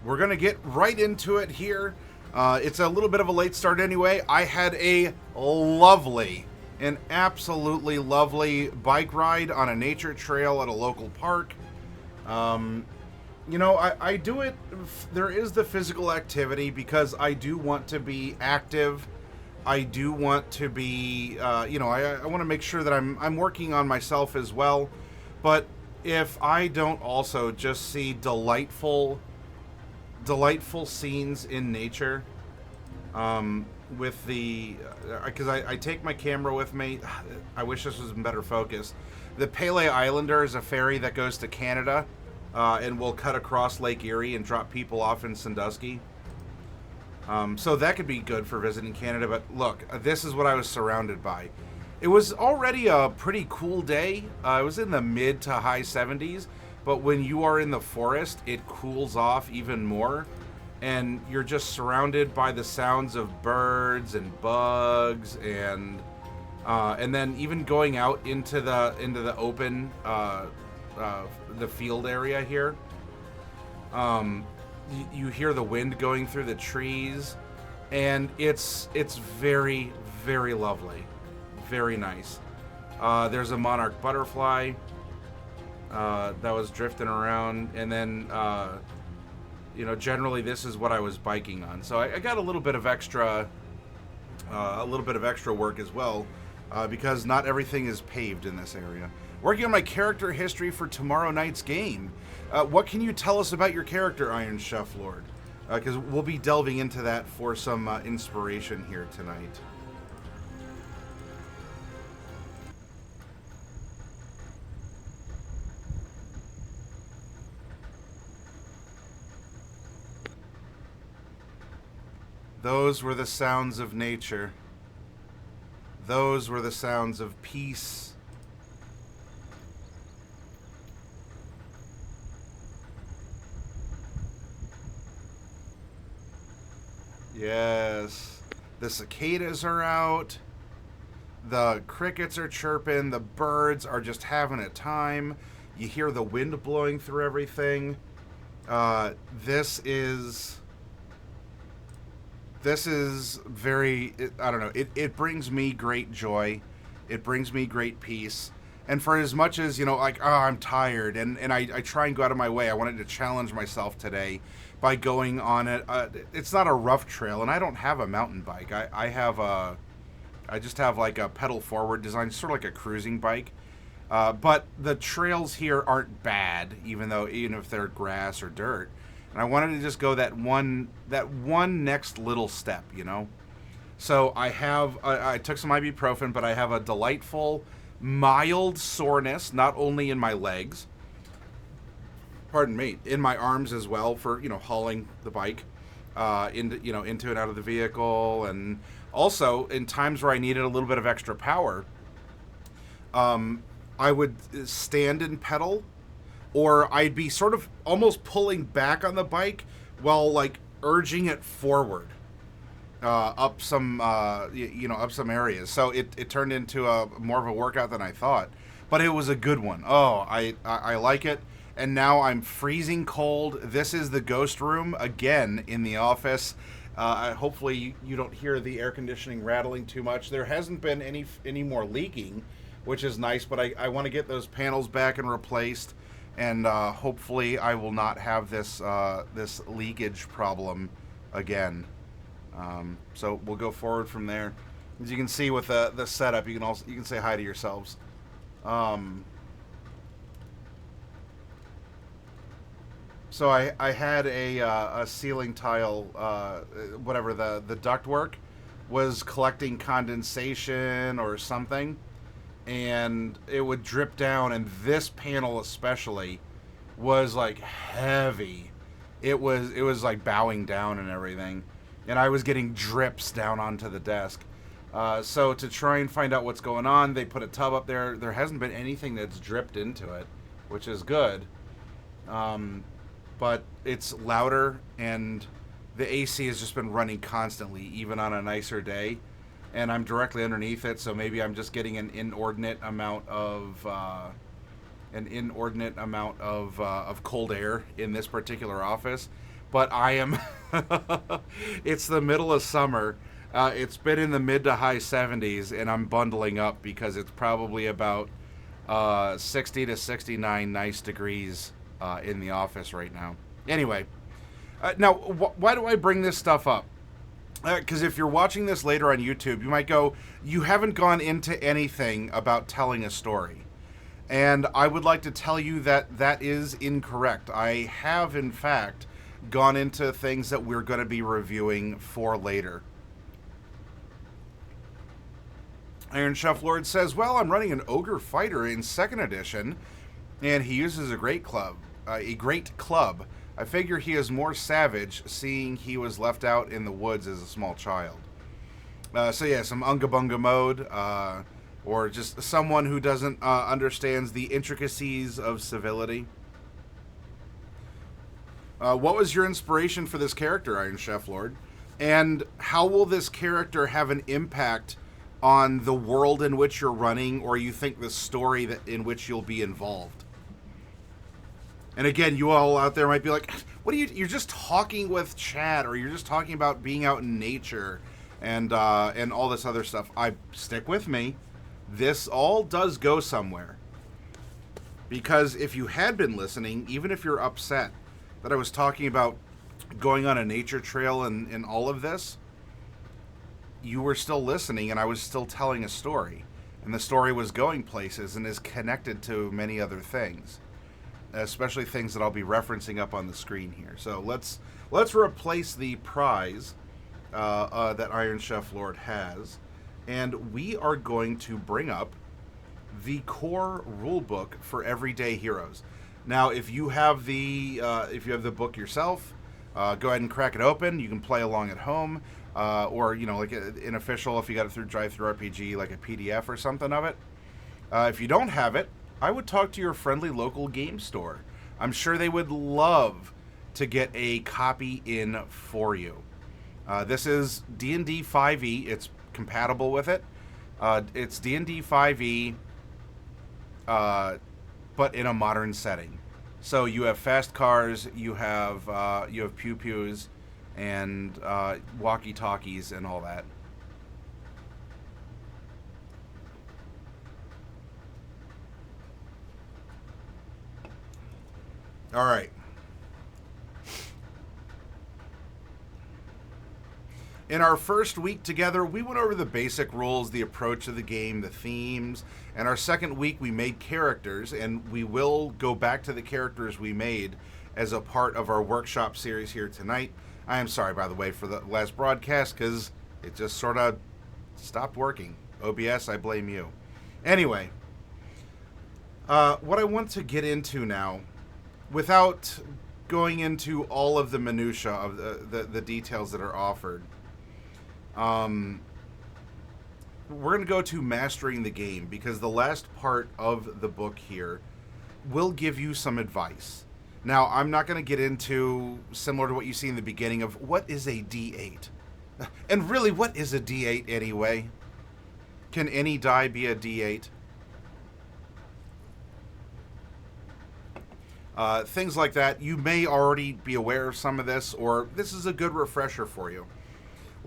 we're going to get right into it here. It's a little bit of a late start anyway. I had a an absolutely lovely bike ride on a nature trail at a local park. I do it. There is the physical activity because I do want to be active. I do want to be, I want to make sure that I'm working on myself as well. But if I don't also just see delightful scenes in nature, with the, because I take my camera with me. I wish this was in better focus. The Pele Islander is a ferry that goes to Canada, and will cut across Lake Erie and drop people off in Sandusky. So that could be good for visiting Canada. But look, this is what I was surrounded by. It was already a pretty cool day. It was in the mid to high 70s. But when you are in the forest, it cools off even more. And you're just surrounded by the sounds of birds and bugs, and then even going out into the open, the field area here. You hear the wind going through the trees, and it's very, very lovely, very nice. There's a monarch butterfly that was drifting around, and then generally this is what I was biking on. So I got a little bit of extra work as well, because not everything is paved in this area. Working on my character history for tomorrow night's game. What can you tell us about your character, Iron Chef Lord? Because we'll be delving into that for some inspiration here tonight. Those were the sounds of nature. Those were the sounds of peace. Yes. The cicadas are out. The crickets are chirping. The birds are just having a time. You hear the wind blowing through everything. This is very, I don't know, it brings me great joy. It brings me great peace. And for as much as, I'm tired, and I try and go out of my way, I wanted to challenge myself today by going on it. It's not a rough trail, and I don't have a mountain bike. I just have like a pedal forward design, sort of like a cruising bike. But the trails here aren't bad, even if they're grass or dirt. And I wanted to just go that one next little step, So I took some ibuprofen, but I have a delightful, mild soreness, not only in my legs, in my arms as well for, hauling the bike into and out of the vehicle. And also in times where I needed a little bit of extra power, I would stand and pedal, or I'd be sort of almost pulling back on the bike while like urging it forward up some areas. So it turned into more of a workout than I thought, but it was a good one. Oh, I like it. And now I'm freezing cold. This is the ghost room again in the office. Hopefully you don't hear the air conditioning rattling too much. There hasn't been any more leaking, which is nice, but I want to get those panels back and replaced. And hopefully I will not have this leakage problem again. So we'll go forward from there. As you can see with the setup, you can say hi to yourselves. So I had a ceiling tile, whatever, the ductwork was collecting condensation or something, and it would drip down, and this panel especially was like heavy. It was like bowing down and everything, and I was getting drips down onto the desk. So to try and find out what's going on, they put a tub up there. There hasn't been anything that's dripped into it, which is good. But it's louder, and the AC has just been running constantly, even on a nicer day. And I'm directly underneath it, so maybe I'm just getting an inordinate amount of cold air in this particular office. but I am. It's the middle of summer. It's been in the mid to high 70s, and I'm bundling up because it's probably about 60 to 69 nice degrees in the office right now. Anyway, now, why do I bring this stuff up? Because if you're watching this later on YouTube, you might go, you haven't gone into anything about telling a story. And I would like to tell you that that is incorrect. I have, in fact, gone into things that we're going to be reviewing for later. Iron Chef Lord says, well, I'm running an Ogre Fighter in 2nd edition, and he uses a great club. I figure he is more savage, seeing he was left out in the woods as a small child. So yeah, some Unga Bunga mode, or just someone who doesn't understands the intricacies of civility. What was your inspiration for this character, Iron Chef Lord? And how will this character have an impact on the world in which you're running, or you think the story in which you'll be involved? And again, you all out there might be like, what are you're just talking with chat, or you're just talking about being out in nature and all this other stuff. Stick with me. This all does go somewhere. Because if you had been listening, even if you're upset that I was talking about going on a nature trail and all of this, you were still listening, and I was still telling a story. And the story was going places and is connected to many other things. Especially things that I'll be referencing up on the screen here. So let's replace the prize that Iron Chef Lord has, and we are going to bring up the core rulebook for Everyday Heroes. Now, if you have the book yourself, go ahead and crack it open. You can play along at home, or like an official, if you got it through Drive-Thru RPG, like a PDF or something of it. If you don't have it, I would talk to your friendly local game store. I'm sure they would love to get a copy in for you. This is D&D 5e. It's compatible with it. It's D&D 5e, but in a modern setting. So you have fast cars, you have pew-pews, and walkie-talkies and all that. All right. In our first week together, we went over the basic rules, the approach of the game, the themes, and our second week we made characters, and we will go back to the characters we made as a part of our workshop series here tonight. I am sorry, by the way, for the last broadcast, because it just sort of stopped working. OBS, I blame you. Anyway, what I want to get into now, without going into all of the minutia of the details that are offered, we're going to go to mastering the game, because the last part of the book here will give you some advice. Now, I'm not going to get into, similar to what you see in the beginning, of what is a D8. And really, what is a D8 anyway? Can any die be a D8? Things like that. You may already be aware of some of this, or this is a good refresher for you.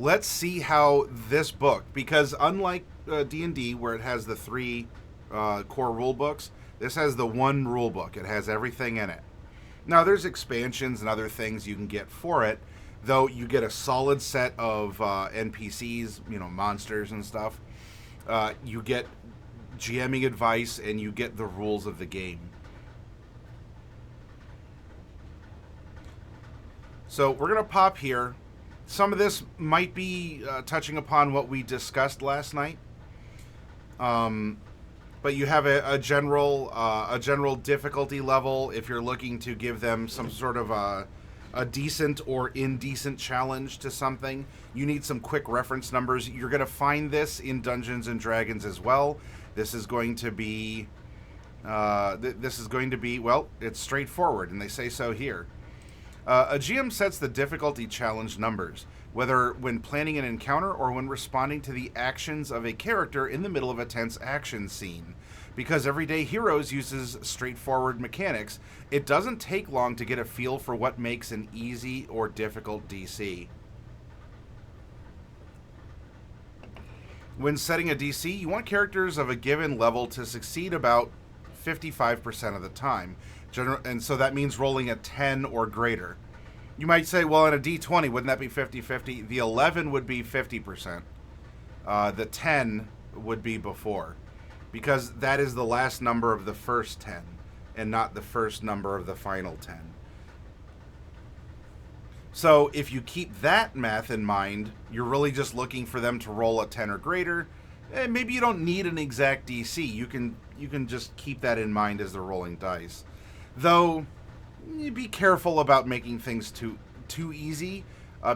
Let's see how this book, because unlike D&D, where it has the 3 core rule books, this has the 1 rule book. It has everything in it. Now, there's expansions and other things you can get for it, though you get a solid set of NPCs, monsters and stuff. You get GMing advice, and you get the rules of the game. So we're going to pop here. Some of this might be touching upon what we discussed last night. But you have a general difficulty level if you're looking to give them some sort of a decent or indecent challenge to something. You need some quick reference numbers. You're going to find this in Dungeons and Dragons as well. This is going to be well, it's straightforward, and they say so here. A GM sets the difficulty challenge numbers, whether when planning an encounter or when responding to the actions of a character in the middle of a tense action scene. Because Everyday Heroes uses straightforward mechanics, it doesn't take long to get a feel for what makes an easy or difficult DC. When setting a DC, you want characters of a given level to succeed about 55% of the time. And so that means rolling a 10 or greater. You might say, well, in a D20, wouldn't that be 50-50? The 11 would be 50%. The 10 would be before. Because that is the last number of the first 10, and not the first number of the final 10. So if you keep that math in mind, you're really just looking for them to roll a 10 or greater. Maybe you don't need an exact DC. You can just keep that in mind as they're rolling dice. Though, be careful about making things too easy,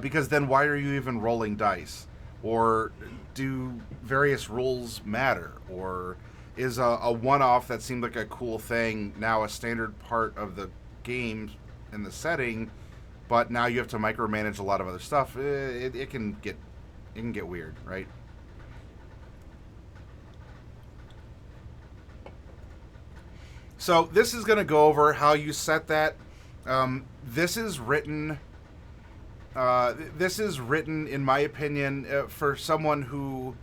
because then why are you even rolling dice? Or do various rules matter? Or is a one-off that seemed like a cool thing now a standard part of the game in the setting, but now you have to micromanage a lot of other stuff? It can get weird, right? So this is going to go over how you set that. This is written, in my opinion, for someone who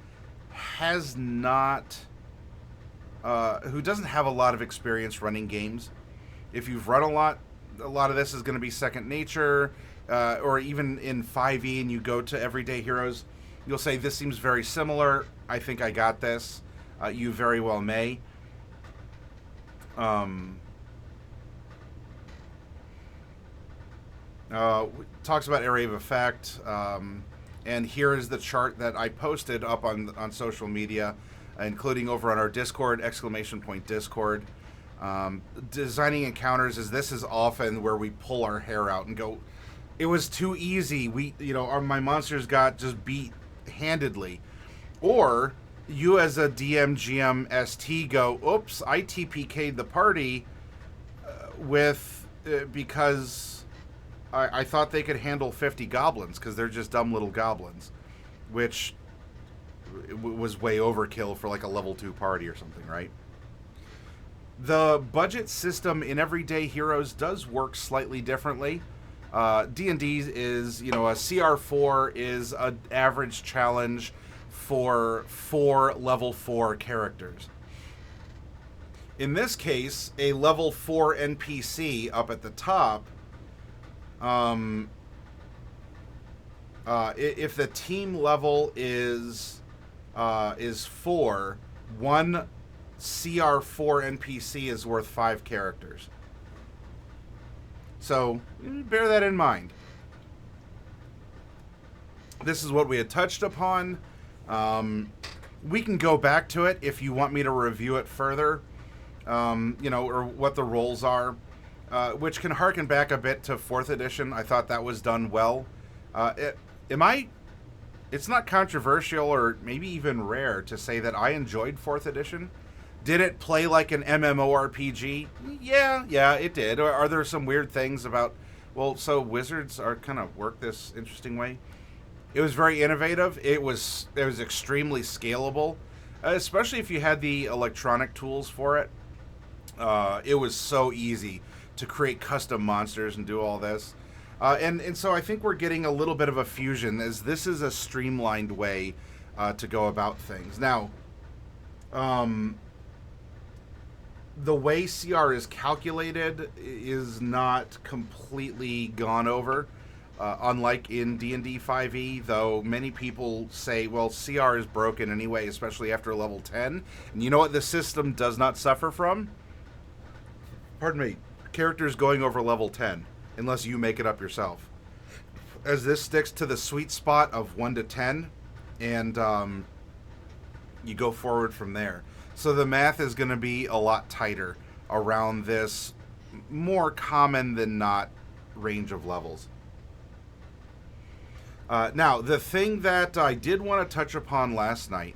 has not, who doesn't have a lot of experience running games. If you've run a lot of this is going to be second nature, or even in 5e and you go to Everyday Heroes, you'll say, this seems very similar. I think I got this. You very well may. Talks about area of effect, and here is the chart that I posted up on social media, including over on our Discord, !Discord. Designing encounters this is often where we pull our hair out and go, it was too easy. My monsters got just beat handedly. Or you as a DM, GM, ST go, oops, I TPK'd the party because I thought they could handle 50 goblins because they're just dumb little goblins, which was way overkill for like a level 2 party or something, right? The budget system in Everyday Heroes does work slightly differently. D&D is, a CR4 is an average challenge for 4 level 4 characters. In this case, a level 4 NPC up at the top, if the team level is 4, one CR4 NPC is worth 5 characters. So, bear that in mind. This is what we had touched upon. We can go back to it if you want me to review it further, or what the roles are, which can harken back a bit to 4th edition. I thought that was done well. It's not controversial or maybe even rare to say that I enjoyed 4th edition. Did it play like an MMORPG? Yeah, it did. Are there some weird things about, so wizards are kind of work this interesting way? It was very innovative. It was extremely scalable, especially if you had the electronic tools for it. It was so easy to create custom monsters and do all this. And so I think we're getting a little bit of a fusion, as this is a streamlined way to go about things. Now, the way CR is calculated is not completely gone over, unlike in D&D 5e, though many people say, CR is broken anyway, especially after level 10. And you know what the system does not suffer from? Pardon me. Characters going over level 10, unless you make it up yourself. As this sticks to the sweet spot of 1 to 10, and you go forward from there. So the math is going to be a lot tighter around this more common than not range of levels. Now, the thing that I did want to touch upon last night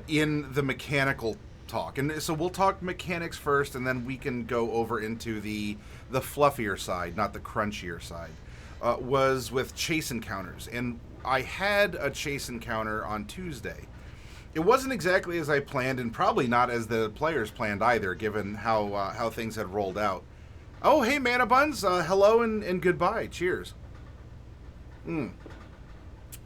in the mechanical talk, and so we'll talk mechanics first, and then we can go over into the fluffier side, not the crunchier side, was with chase encounters. And I had a chase encounter on Tuesday. It wasn't exactly as I planned, and probably not as the players planned either, given how things had rolled out. Oh, hey, Mana Buns, hello and goodbye. Cheers. Mm.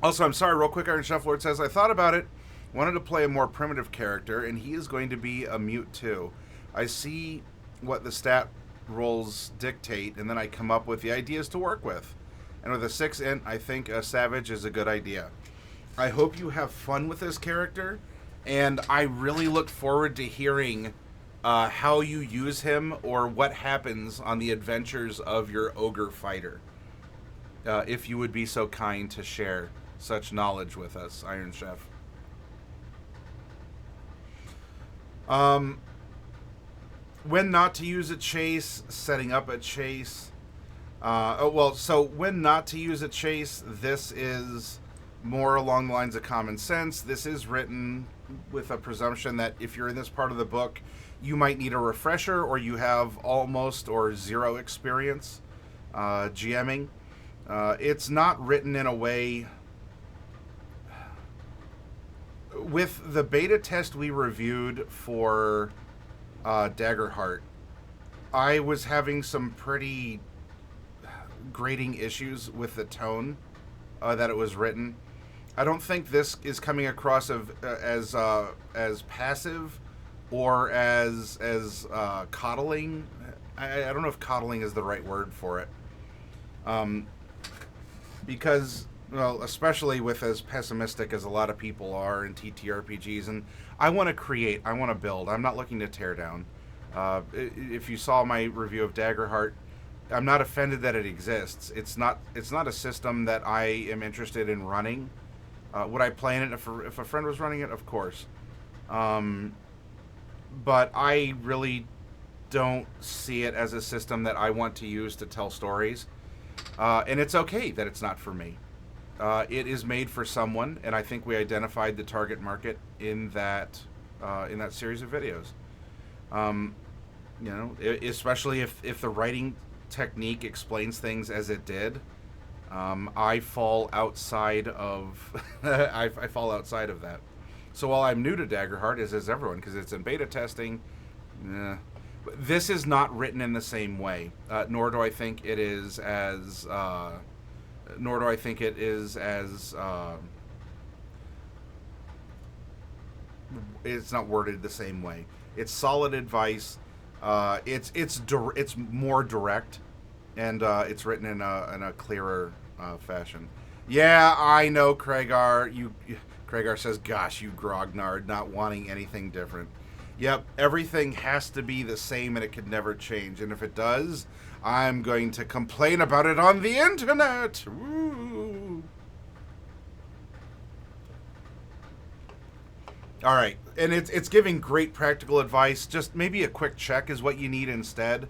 Also, I'm sorry, real quick, Iron Chef Lord says, I thought about it, wanted to play a more primitive character, and he is going to be a mute too. I see what the stat rolls dictate, and then I come up with the ideas to work with. And with a 6 int, I think a Savage is a good idea. I hope you have fun with this character, and I really look forward to hearing how you use him or what happens on the adventures of your ogre fighter. If you would be so kind to share such knowledge with us, Iron Chef. When not to use a chase, setting up a chase. So when not to use a chase, this is more along the lines of common sense. This is written with a presumption that if you're in this part of the book, you might need a refresher or you have almost or zero experience GMing. It's not written in a way... With the beta test we reviewed for Daggerheart, I was having some pretty grating issues with the tone that it was written. I don't think this is coming across as passive or as coddling. I don't know if coddling is the right word for it. Because, well, especially with as pessimistic as a lot of people are in TTRPGs, and I want to create, I want to build. I'm not looking to tear down. If you saw my review of Daggerheart, I'm not offended that it exists. It's not a system that I am interested in running. Would I play in it if a friend was running it? Of course. But I really don't see it as a system that I want to use to tell stories. And it's okay that it's not for me. It is made for someone, and I think we identified the target market in that series of videos. Especially if the writing technique explains things as it did, I fall outside of I fall outside of that. So while I'm new to Daggerheart, as is everyone, because it's in beta testing, this is not written in the same way. Nor do I think it is as. It's not worded the same way. It's solid advice. It's more direct, and it's written in a clearer fashion. Yeah, I know, Craigar. Craigar says, "Gosh, you grognard, not wanting anything different." Yep, everything has to be the same, and it could never change. And if it does, I'm going to complain about it on the internet. Ooh. All right, and it's giving great practical advice. Just maybe a quick check is what you need instead.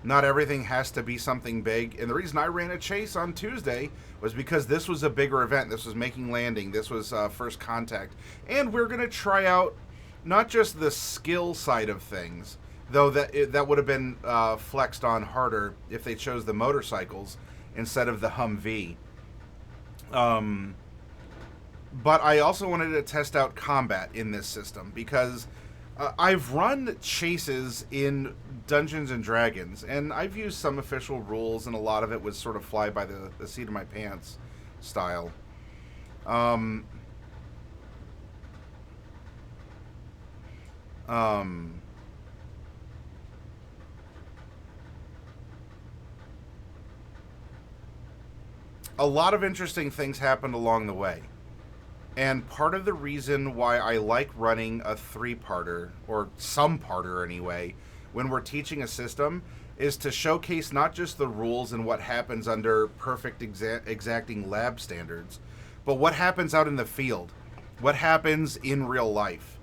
Not everything has to be something big. And the reason I ran a chase on Tuesday was because this was a bigger event. This was Making Landing. This was First Contact. And we're going to try out not just the skill side of things, though that would have been flexed on harder if they chose the motorcycles instead of the Humvee. But I also wanted to test out combat in this system because I've run chases in Dungeons and Dragons, and I've used some official rules, and a lot of it was sort of fly by the seat of my pants style. A lot of interesting things happened along the way. And part of the reason why I like running a 3-parter, or some parter anyway, when we're teaching a system, is to showcase not just the rules and what happens under perfect exacting lab standards, but what happens out in the field, what happens in real life.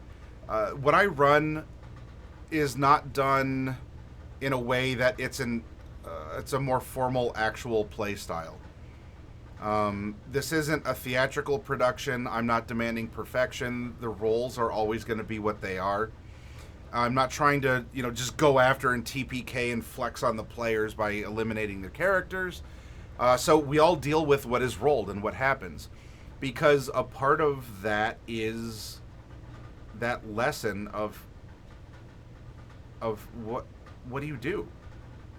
What I run is not done in a way that it's a more formal actual play style. This isn't a theatrical production. I'm not demanding perfection. The roles are always going to be what they are. I'm not trying to, just go after and TPK and flex on the players by eliminating their characters. So we all deal with what is rolled and what happens. Because a part of that is that lesson of what do you do?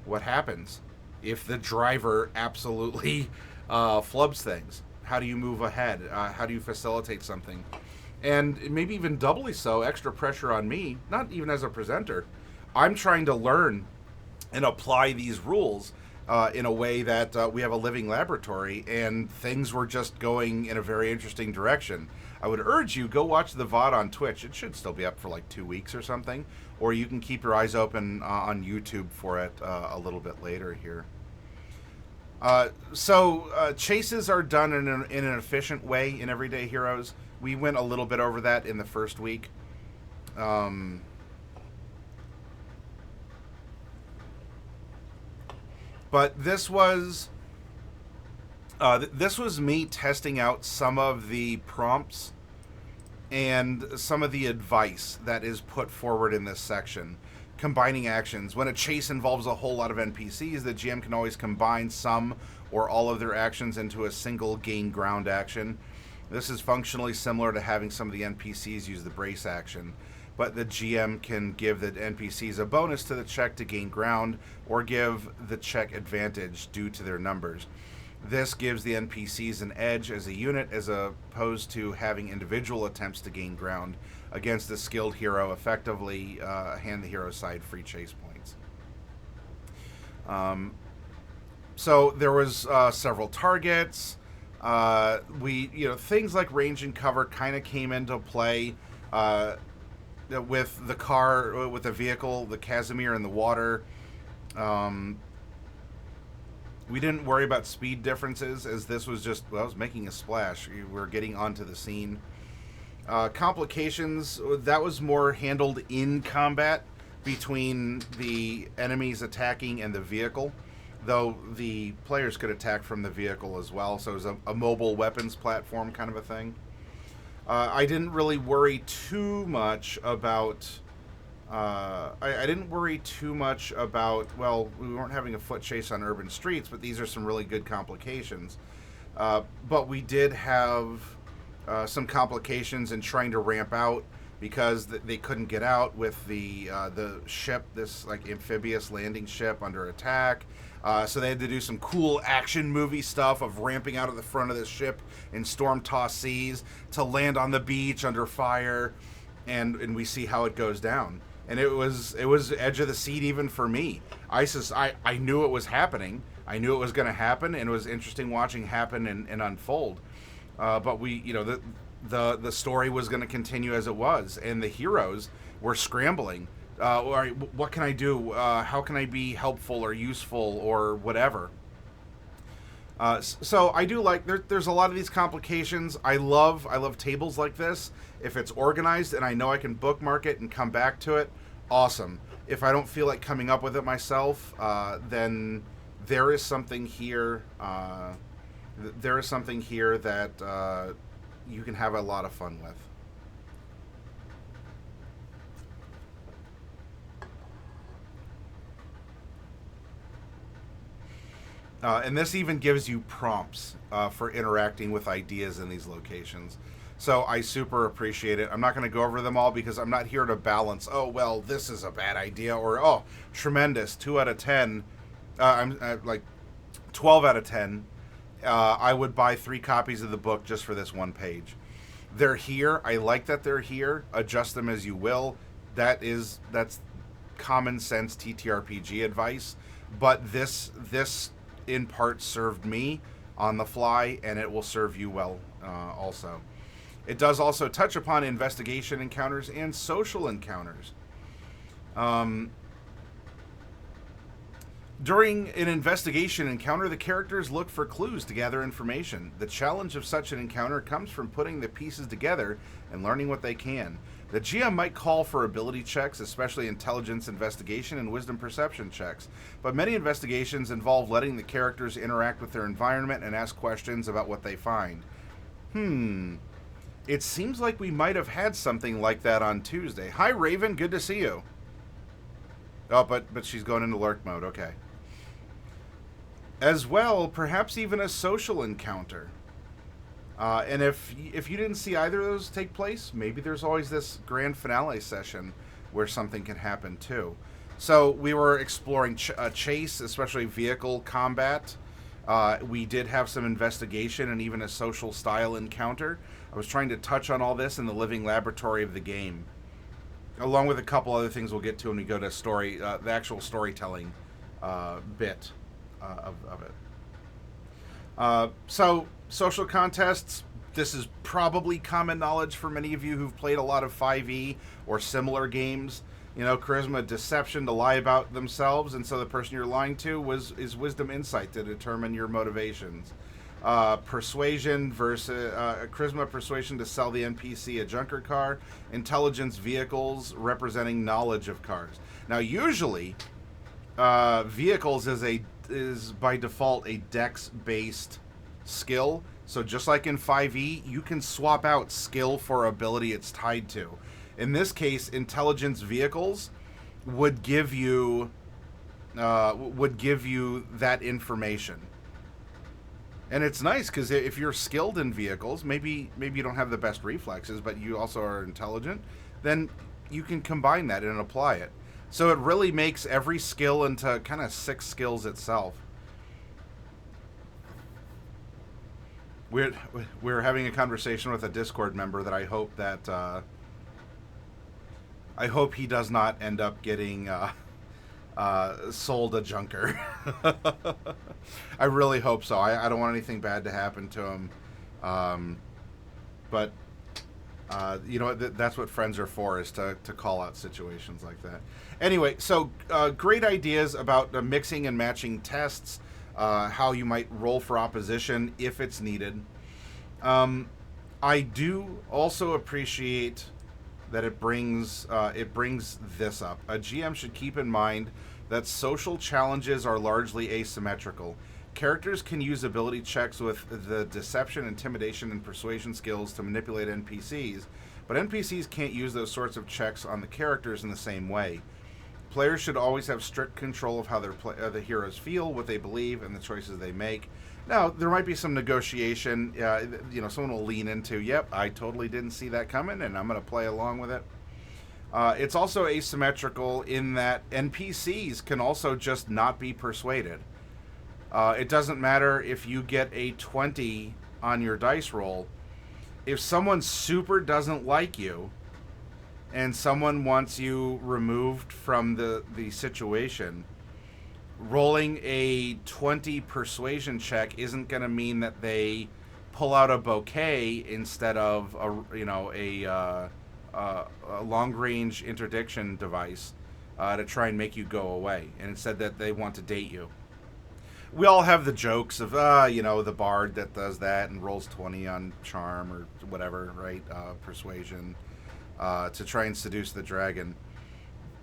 What happens if the driver absolutely flubs things? How do you move ahead? How do you facilitate something? And maybe even doubly so, extra pressure on me, not even as a presenter. I'm trying to learn and apply these rules in a way that we have a living laboratory, and things were just going in a very interesting direction. I would urge you, go watch the VOD on Twitch. It should still be up for like 2 weeks or something, or you can keep your eyes open on YouTube for it a little bit later here. So chases are done in an efficient way in Everyday Heroes. We went a little bit over that in the first week. But this was me testing out some of the prompts and some of the advice that is put forward in this section. Combining actions. When a chase involves a whole lot of NPCs, the GM can always combine some or all of their actions into a single gain ground action. This is functionally similar to having some of the NPCs use the brace action, but the GM can give the NPCs a bonus to the check to gain ground, or give the check advantage due to their numbers. This gives the NPCs an edge as a unit, as opposed to having individual attempts to gain ground against a skilled hero, effectively hand the hero side free chase points. So there was several targets. Things like range and cover kind of came into play with the car, with the vehicle, the Casimir in the water. We didn't worry about speed differences, as this was just, well, it was making a splash. We were getting onto the scene. Complications, that was more handled in combat between the enemies attacking and the vehicle, though the players could attack from the vehicle as well, so it was a mobile weapons platform kind of a thing. I didn't really worry too much about... I didn't worry too much about, well, we weren't having a foot chase on urban streets, but these are some really good complications. But we did have some complications in trying to ramp out, because they couldn't get out with the ship, this like amphibious landing ship, under attack. So they had to do some cool action movie stuff of ramping out of the front of the ship in storm-tossed seas to land on the beach under fire, and we see how it goes down. And it was edge of the seat even for me. I knew it was happening. I knew it was going to happen, and it was interesting watching happen and unfold. But the story was going to continue as it was, and the heroes were scrambling. All right, what can I do? How can I be helpful or useful or whatever? So I do like, there's a lot of these complications. I love tables like this. If it's organized and I know I can bookmark it and come back to it, awesome. If I don't feel like coming up with it myself, then there is something here. There is something here that you can have a lot of fun with. And this even gives you prompts for interacting with ideas in these locations. So I super appreciate it. I'm not going to go over them all because I'm not here to balance, oh, well, this is a bad idea, or, oh, tremendous, 2 out of 10. I'm like 12 out of 10. I would buy 3 copies of the book just for this one page. They're here. I like that they're here. Adjust them as you will. That's common sense TTRPG advice. But this in part served me on the fly, and it will serve you well also. It does also touch upon investigation encounters and social encounters. During an investigation encounter, the characters look for clues to gather information. The challenge of such an encounter comes from putting the pieces together and learning what they can. The GM might call for ability checks, especially intelligence investigation and wisdom perception checks, but many investigations involve letting the characters interact with their environment and ask questions about what they find. It seems like we might have had something like that on Tuesday. Hi, Raven. Good to see you. Oh, but she's going into lurk mode. Okay. As well, perhaps even a social encounter. And if you didn't see either of those take place, maybe there's always this grand finale session where something can happen too. So we were exploring chase, especially vehicle combat. We did have some investigation and even a social style encounter. I was trying to touch on all this in the living laboratory of the game, along with a couple other things we'll get to when we go to story, the actual storytelling bit of it. So, social contests, this is probably common knowledge for many of you who've played a lot of 5e or similar games. You know, charisma, deception, to lie about themselves, and so the person you're lying to is wisdom, insight to determine your motivations. Persuasion versus charisma, persuasion to sell the NPC a junker car. Intelligence, vehicles, representing knowledge of cars. Now, usually, vehicles is by default a dex-based skill. So just like in 5e, you can swap out skill for ability it's tied to. In this case, intelligence vehicles would give you that information. And it's nice because if you're skilled in vehicles, maybe you don't have the best reflexes, but you also are intelligent, then you can combine that and apply it. So it really makes every skill into kind of 6 skills itself. We're having a conversation with a Discord member that I hope he does not end up getting sold a junker. I really hope so. I don't want anything bad to happen to him. But you know, that's what friends are for, is to call out situations like that. Anyway, so great ideas about mixing and matching tests, how you might roll for opposition if it's needed. I do also appreciate that it brings this up. A GM should keep in mind that social challenges are largely asymmetrical. Characters can use ability checks with the deception, intimidation, and persuasion skills to manipulate NPCs, but NPCs can't use those sorts of checks on the characters in the same way. Players should always have strict control of how the heroes feel, what they believe, and the choices they make. Now, there might be some negotiation. You know, someone will lean into, yep, I totally didn't see that coming, and I'm going to play along with it. It's also asymmetrical in that NPCs can also just not be persuaded. It doesn't matter if you get a 20 on your dice roll. If someone super doesn't like you and someone wants you removed from the situation, rolling a 20 persuasion check isn't going to mean that they pull out a bouquet instead of a long-range interdiction device to try and make you go away, and instead that they want to date you. We all have the jokes of, the bard that does that and rolls 20 on charm or whatever, right? Persuasion, to try and seduce the dragon.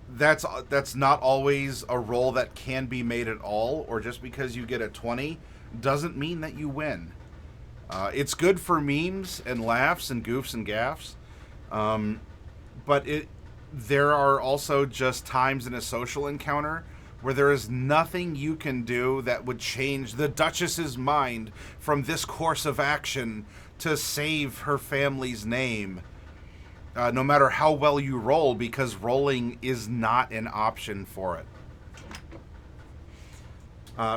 That's not always a roll that can be made at all, or just because you get a 20 doesn't mean that you win. It's good for memes and laughs and goofs and gaffs, but there are also just times in a social encounter where there is nothing you can do that would change the Duchess's mind from this course of action to save her family's name. No matter how well you roll, because rolling is not an option for it.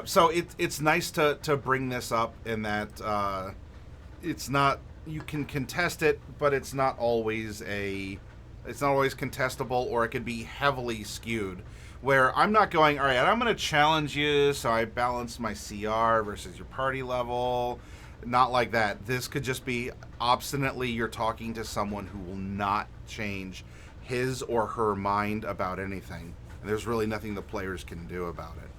So it's nice to bring this up in that it's not, you can contest it, but it's not always contestable, or it could be heavily skewed. Where I'm not going, all right, I'm going to challenge you, so I balance my CR versus your party level. Not like that. This could just be obstinately you're talking to someone who will not change his or her mind about anything. And there's really nothing the players can do about it.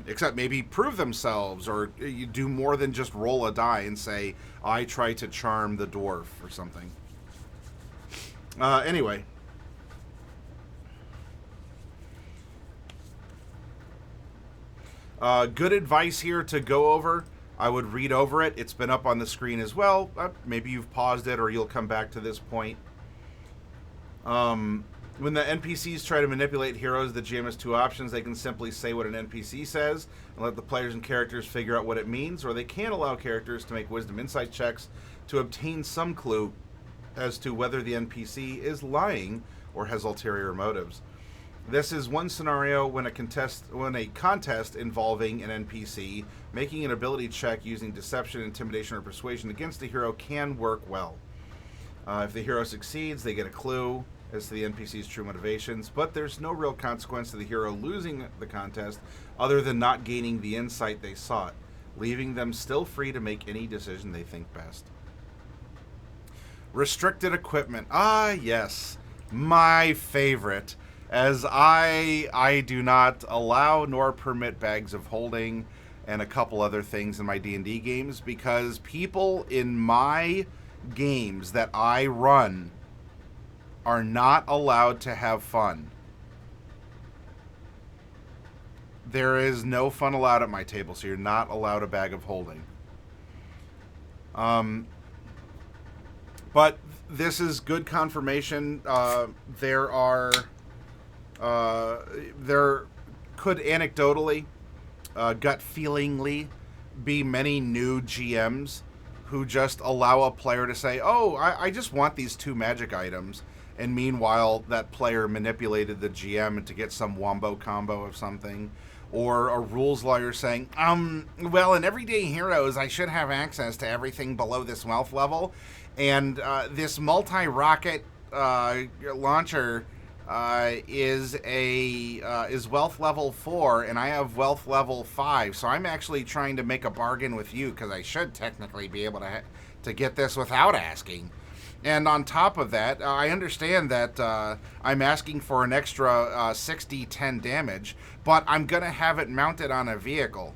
Except maybe prove themselves, or you do more than just roll a die and say, I try to charm the dwarf or something. Anyway. Good advice here to go over. I would read over it. It's been up on the screen as well. Maybe you've paused it or you'll come back to this point. When the NPCs try to manipulate heroes, the GM has two options. They can simply say what an NPC says and let the players and characters figure out what it means, or they can allow characters to make wisdom insight checks to obtain some clue as to whether the NPC is lying or has ulterior motives. This is one scenario when a contest involving an NPC making an ability check using deception, intimidation, or persuasion against the hero can work well. If the hero succeeds, they get a clue as to the NPC's true motivations, but there's no real consequence to the hero losing the contest other than not gaining the insight they sought, leaving them still free to make any decision they think best. Restricted equipment. Ah, yes. My favorite, as I do not allow nor permit bags of holding and a couple other things in my D&D games because people in my games that I run are not allowed to have fun. There is no fun allowed at my table, so you're not allowed a bag of holding. But this is good confirmation. There could anecdotally, gut feelingly, be many new GMs who just allow a player to say, oh, I just want these 2 magic items. And meanwhile, that player manipulated the GM to get some wombo combo of something. Or a rules lawyer saying, well, in Everyday Heroes, I should have access to everything below this wealth level. And this multi-rocket launcher is wealth level 4, and I have wealth level 5. So I'm actually trying to make a bargain with you because I should technically be able to get this without asking. And on top of that, I understand that I'm asking for an extra 60-10 damage, but I'm going to have it mounted on a vehicle.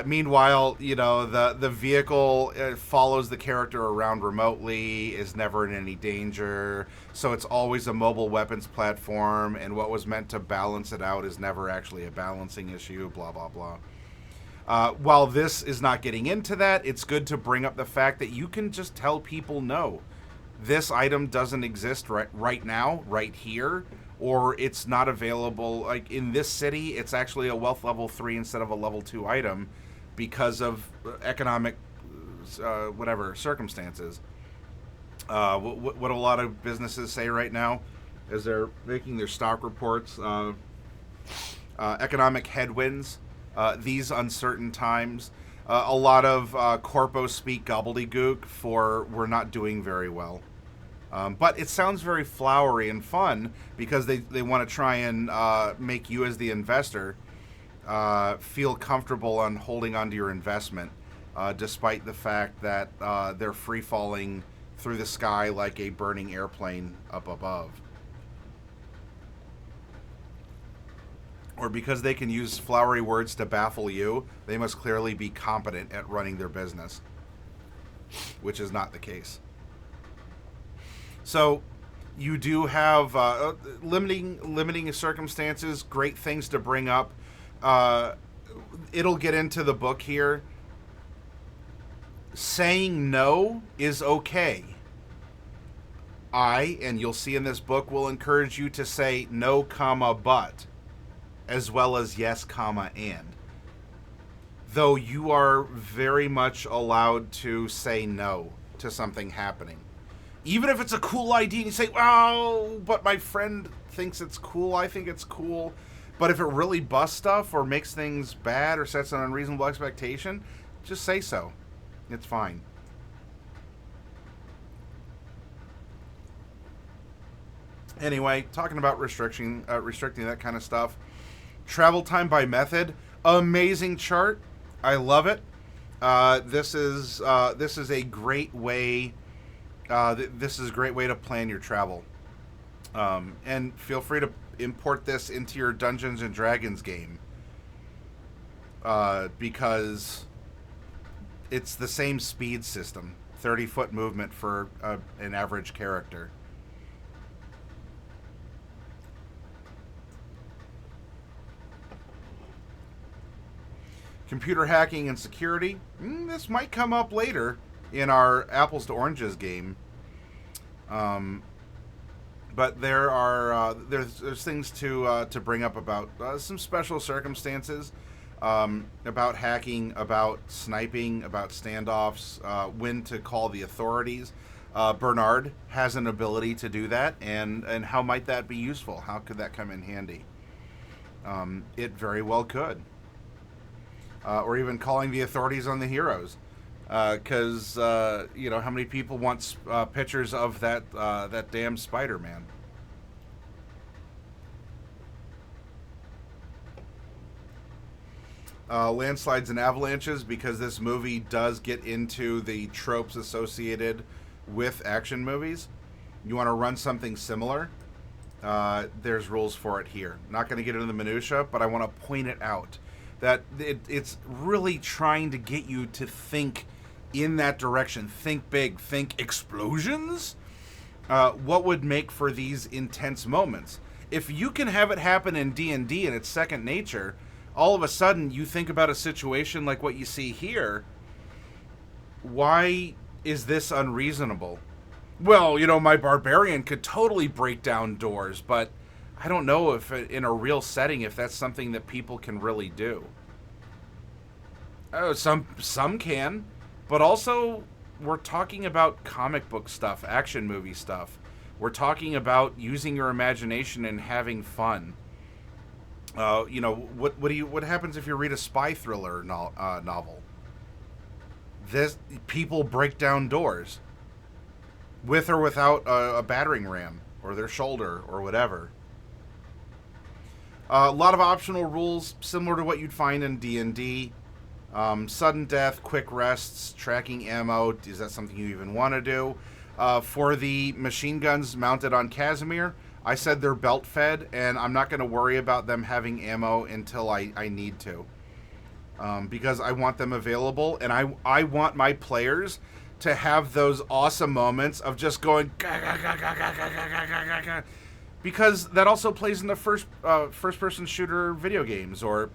Meanwhile, you know, the vehicle follows the character around remotely, is never in any danger, so it's always a mobile weapons platform, and what was meant to balance it out is never actually a balancing issue, blah, blah, blah. While this is not getting into that, it's good to bring up the fact that you can just tell people no. This item doesn't exist right now, right here, or it's not available. Like in this city, it's actually a wealth level 3 instead of a level 2 item because of economic, circumstances. What a lot of businesses say right now as they're making their stock reports, economic headwinds, these uncertain times. A lot of corpos speak gobbledygook for we're not doing very well. But it sounds very flowery and fun because they want to try and make you as the investor feel comfortable on holding onto your investment, despite the fact that they're free-falling through the sky like a burning airplane up above. Or because they can use flowery words to baffle you, they must clearly be competent at running their business, which is not the case. So you do have limiting circumstances, great things to bring up. It'll get into the book here. Saying no is okay. And you'll see in this book, will encourage you to say no, comma, but, as well as yes, comma, and. Though you are very much allowed to say no to something happening. Even if it's a cool idea and you say, well, but my friend thinks it's cool, I think it's cool. But if it really busts stuff or makes things bad or sets an unreasonable expectation, just say so. It's fine. Anyway, talking about restricting that kind of stuff. Travel time by method. Amazing chart. I love it. This is a great way. This is a great way to plan your travel. And feel free to import this into your Dungeons and Dragons game. Because it's the same speed system. 30-foot movement for an average character. Computer hacking and security. This might come up later in our apples to oranges game. But there's things to bring up about some special circumstances, about hacking, about sniping, about standoffs, when to call the authorities. Bernard has an ability to do that, and how might that be useful? How could that come in handy? It very well could. Or even calling the authorities on the heroes. Because how many people want pictures of that damn Spider-Man? Landslides and avalanches, because this movie does get into the tropes associated with action movies. You want to run something similar? There's rules for it here. Not going to get into the minutia, but I want to point it out that it's really trying to get you to think in that direction. Think big. Think explosions. What would make for these intense moments? If you can have it happen in D&D and it's second nature, all of a sudden you think about a situation like what you see here. Why is this unreasonable? Well, my barbarian could totally break down doors, but I don't know if in a real setting if that's something that people can really do. Oh, some can. But also, we're talking about comic book stuff, action movie stuff. We're talking about using your imagination and having fun. What happens if you read a spy thriller novel? People break down doors, with or without a battering ram or their shoulder or whatever. A lot of optional rules similar to what you'd find in D&D. Sudden death, quick rests, tracking ammo. Is that something you even want to do? For the machine guns mounted on Casimir, I said they're belt fed, and I'm not going to worry about them having ammo until I need to. Because I want them available, and I want my players to have those awesome moments of just going gah, gah, gah, gah, gah, gah, gah, gah, gah, gah. Because that also plays in the first person shooter video games, or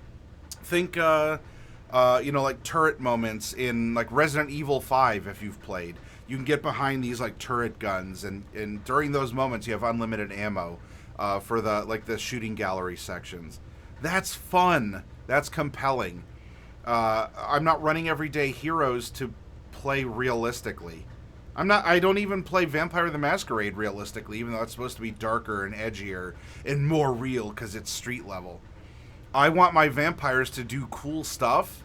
think like turret moments in like Resident Evil 5 if you've played. You can get behind these like turret guns, and during those moments you have unlimited ammo for the shooting gallery sections. That's fun. That's compelling. I'm not running everyday heroes to play realistically. I don't even play Vampire the Masquerade realistically, even though it's supposed to be darker and edgier and more real because it's street level. I want my vampires to do cool stuff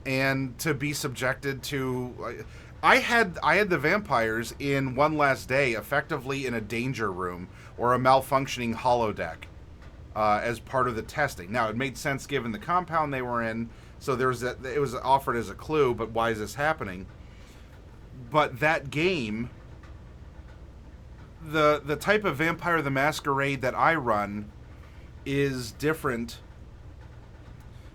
and to be subjected to... I had the vampires in One Last Day effectively in a danger room or a malfunctioning holodeck as part of the testing. Now, it made sense given the compound they were in, so it was offered as a clue, but why is this happening? But that game, the type of Vampire the Masquerade that I run is different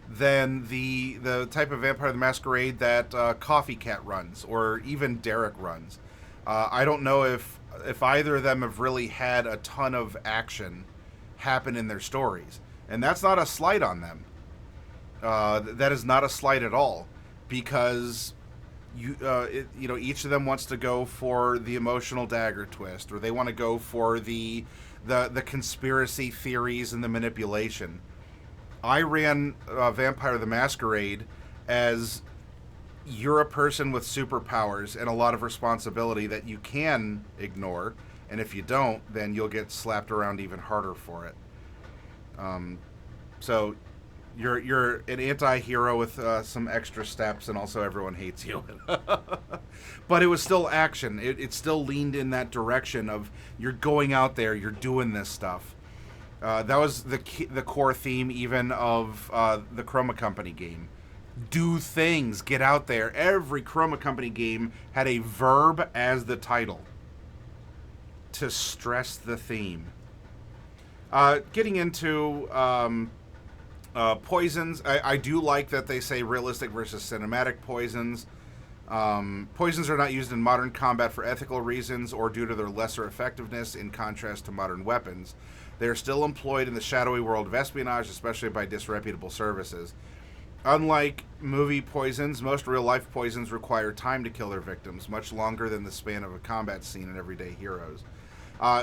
than the type of Vampire the Masquerade that Coffee Cat runs, or even Derek runs. I don't know if either of them have really had a ton of action happen in their stories. And that's not a slight on them. That is not a slight at all, because each of them wants to go for the emotional dagger twist, or they want to go for the conspiracy theories and the manipulation. I ran Vampire the Masquerade as you're a person with superpowers and a lot of responsibility that you can ignore, and if you don't, then you'll get slapped around even harder for it. So you're an anti-hero with some extra steps, and also everyone hates you. But it was still action. It still leaned in that direction of you're going out there, you're doing this stuff. That was the core theme even of the Chroma Company game. Do things, get out there. Every Chroma Company game had a verb as the title to stress the theme. Getting into poisons, I do like that they say realistic versus cinematic poisons. Poisons are not used in modern combat for ethical reasons or due to their lesser effectiveness in contrast to modern weapons. They are still employed in the shadowy world of espionage, especially by disreputable services. Unlike movie poisons, most real-life poisons require time to kill their victims, much longer than the span of a combat scene in Everyday Heroes.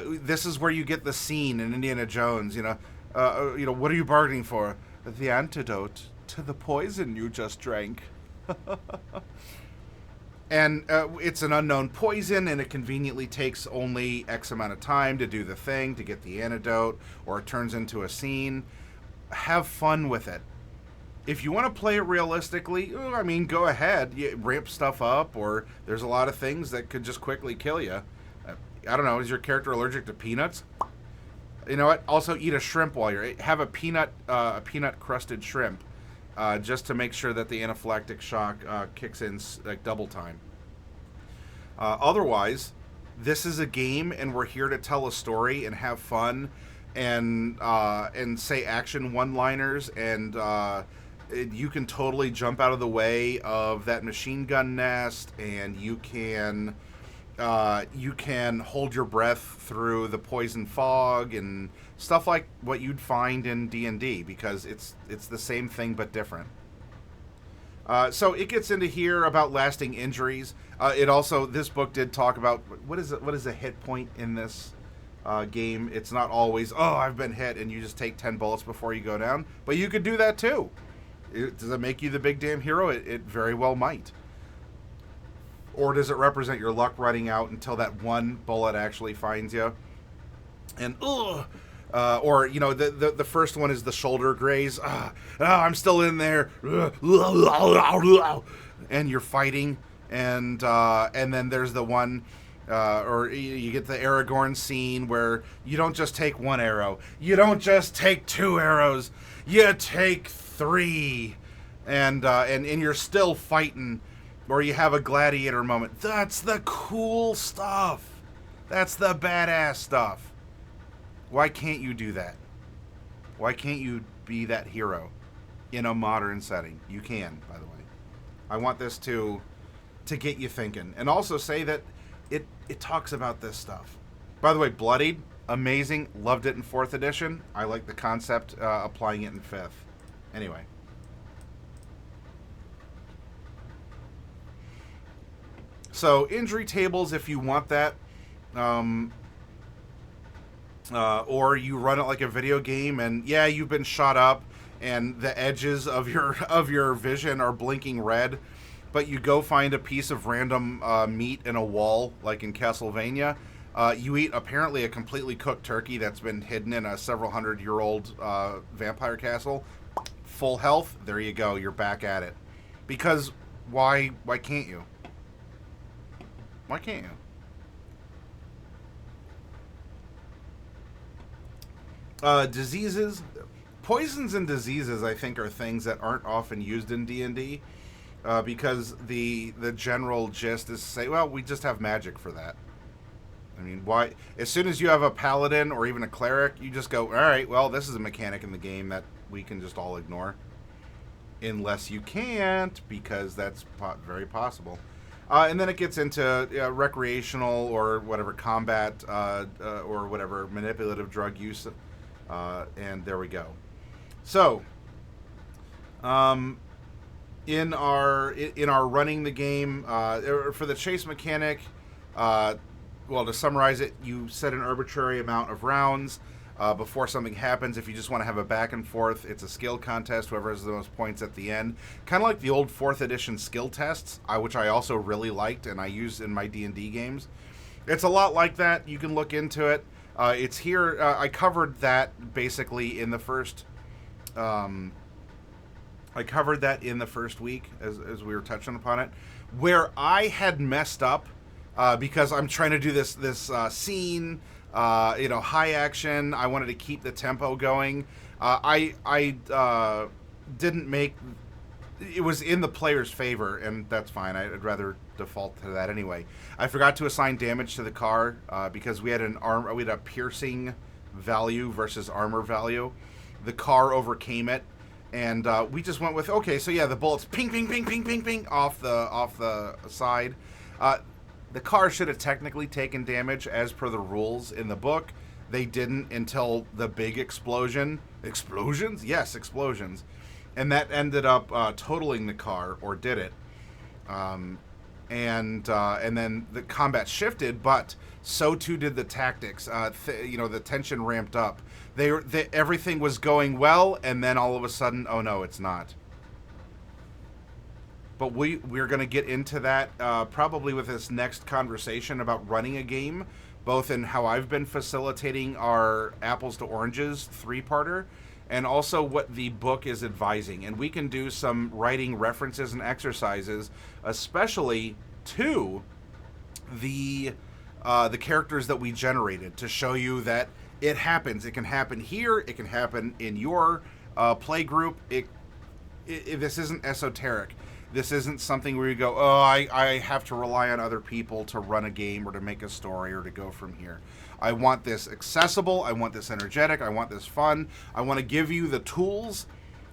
This is where you get the scene in Indiana Jones. What are you bargaining for? The antidote to the poison you just drank. And it's an unknown poison, and it conveniently takes only X amount of time to do the thing, to get the antidote, or it turns into a scene. Have fun with it. If you want to play it realistically, go ahead. You ramp stuff up, or there's a lot of things that could just quickly kill you. I don't know, is your character allergic to peanuts? You know what? Also eat a shrimp while you're... Have a peanut crusted shrimp. Just to make sure that the anaphylactic shock kicks in like double time. Otherwise, this is a game, and we're here to tell a story and have fun, and say action one-liners, and you can totally jump out of the way of that machine gun nest, and you can hold your breath through the poison fog and stuff like what you'd find in D&D, because it's the same thing but different. So it gets into here about lasting injuries. This book did talk about what is a hit point in this game. It's not always, I've been hit, and you just take 10 bullets before you go down, but you could do that too. Does it make you the big damn hero? It very well might. Or does it represent your luck running out until that one bullet actually finds you? And the first one is the shoulder graze. I'm still in there, and you're fighting, and then there's the one, or you get the Aragorn scene where you don't just take one arrow, you don't just take 2 arrows, you take 3, and you're still fighting. Or you have a gladiator moment. That's the cool stuff. That's the badass stuff. Why can't you do that? Why can't you be that hero in a modern setting? You can, by the way. I want this to get you thinking. And also say that it talks about this stuff. By the way, Bloodied, amazing. Loved it in 4th edition. I like the concept, applying it in 5th. Anyway. So, injury tables, if you want that, or you run it like a video game, and yeah, you've been shot up, and the edges of your vision are blinking red, but you go find a piece of random meat in a wall, like in Castlevania. You eat apparently a completely cooked turkey that's been hidden in a several hundred-year-old vampire castle. Full health, there you go, you're back at it. Because why can't you? Why can't you? Diseases, poisons and diseases, I think, are things that aren't often used in D&D, because the general gist is to say, well, we just have magic for that. I mean, why? As soon as you have a paladin or even a cleric, you just go, all right, well, this is a mechanic in the game that we can just all ignore. Unless you can't, because that's very possible. And then it gets into recreational or whatever combat or whatever manipulative drug use, and there we go. So, in our running the game for the chase mechanic, well, to summarize it, you set an arbitrary amount of rounds before something happens. If you just want to have a back and forth, it's a skill contest. Whoever has the most points at the end. Kind of like the old 4th edition skill tests, which I also really liked and I use in my D&D games. It's a lot like that. You can look into it. It's here. I covered that basically in the first... I covered that in the first week as we were touching upon it. Where I had messed up because I'm trying to do this scene... high action. I wanted to keep the tempo going. I didn't make... It was in the player's favor, and that's fine. I'd rather default to that anyway. I forgot to assign damage to the car because we had a piercing value versus armor value. The car overcame it, and we just went with, okay, so yeah, the bullets ping, ping, ping, ping, ping, ping off the side. The car should have technically taken damage as per the rules in the book. They didn't until the big explosion. Explosions? Yes, explosions. And that ended up totaling the car, or did it. and then the combat shifted, but so too did the tactics. The tension ramped up. Everything was going well, and then all of a sudden, oh no, it's not. But we're going to get into that probably with this next conversation about running a game, both in how I've been facilitating our Apples to Oranges 3-parter, and also what the book is advising. And we can do some writing references and exercises, especially to the characters that we generated, to show you that it happens. It can happen here. It can happen in your play group. This isn't esoteric. This isn't something where you go, oh, I have to rely on other people to run a game or to make a story or to go from here. I want this accessible. I want this energetic. I want this fun. I want to give you the tools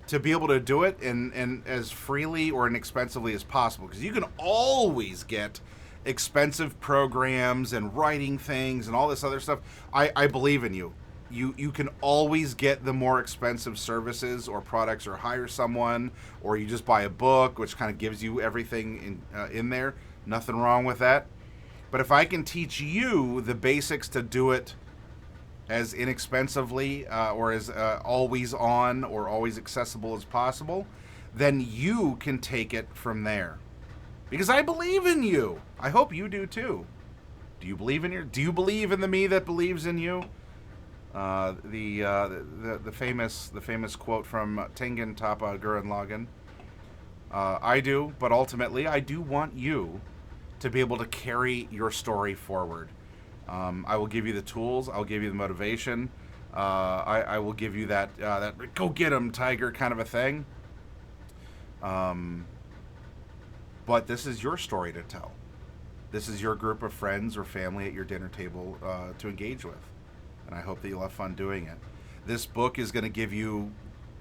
to be able to do it in as freely or inexpensively as possible. Because you can always get expensive programs and writing things and all this other stuff. I believe in you. You can always get the more expensive services or products, or hire someone, or you just buy a book, which kind of gives you everything in there. Nothing wrong with that. But if I can teach you the basics to do it as inexpensively or as always on or always accessible as possible, then you can take it from there. Because I believe in you. I hope you do too. Do you believe in Do you believe in the me that believes in you? The famous quote from Tengen Toppa Gurren Lagann. I do, but ultimately I do want you to be able to carry your story forward. I will give you the tools. I'll give you the motivation. I will give you that go get 'em, tiger kind of a thing. But this is your story to tell. This is your group of friends or family at your dinner table to engage with. And I hope that you'll have fun doing it. This book is going to give you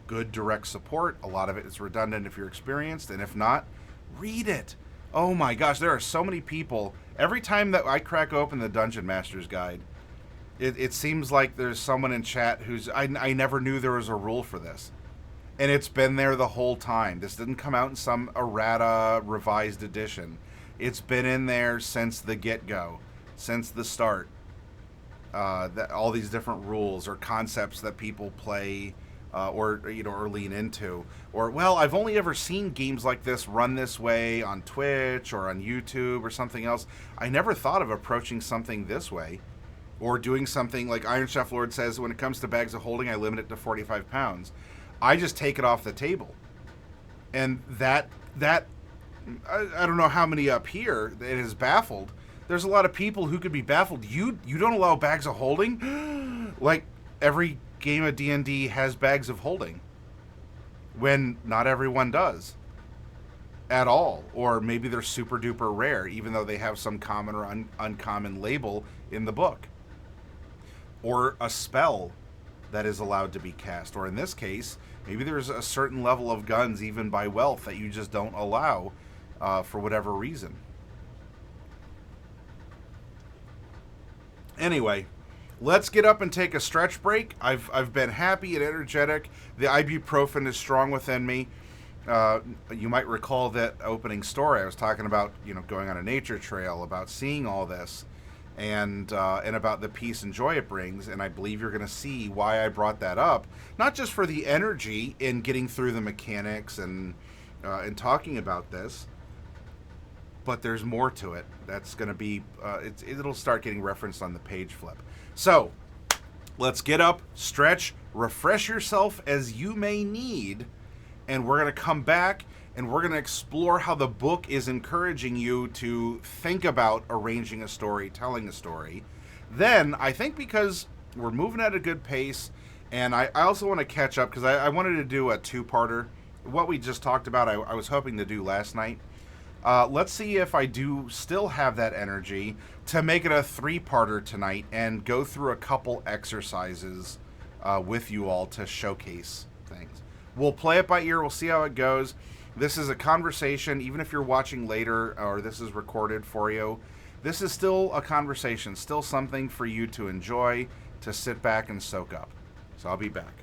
good direct support. A lot of it is redundant if you're experienced, and if not, read it. Oh my gosh, there are so many people. Every time that I crack open the Dungeon Master's Guide, it seems like there's someone in chat who's... I never knew there was a rule for this. And it's been there the whole time. This didn't come out in some errata revised edition. It's been in there since the get-go, since the start. All these different rules or concepts that people play or lean into. Or, well, I've only ever seen games like this run this way on Twitch or on YouTube or something else. I never thought of approaching something this way. Or doing something like Iron Chef Lord says, when it comes to bags of holding, I limit it to 45 pounds. I just take it off the table. And that I don't know how many up here it has baffled. There's a lot of people who could be baffled. You don't allow bags of holding? Like, every game of D&D has bags of holding. When not everyone does. At all. Or maybe they're super duper rare, even though they have some common or uncommon label in the book. Or a spell that is allowed to be cast. Or in this case, maybe there's a certain level of guns, even by wealth, that you just don't allow for whatever reason. Anyway, let's get up and take a stretch break. I've been happy and energetic. The ibuprofen is strong within me. You might recall that opening story. I was talking about, going on a nature trail, about seeing all this, and about the peace and joy it brings. And I believe you're going to see why I brought that up. Not just for the energy in getting through the mechanics and talking about this, but there's more to it. That's going to be, it'll start getting referenced on the page flip. So, let's get up, stretch, refresh yourself as you may need, and we're going to come back and we're going to explore how the book is encouraging you to think about arranging a story, telling a story. Then, I think because we're moving at a good pace, and I also want to catch up, because I wanted to do a two-parter. What we just talked about, I was hoping to do last night. Let's see if I do still have that energy to make it a three-parter tonight and go through a couple exercises with you all to showcase things. We'll play it by ear. We'll see how it goes. This is a conversation, even if you're watching later or this is recorded for you. This is still a conversation, still something for you to enjoy, to sit back and soak up. So I'll be back.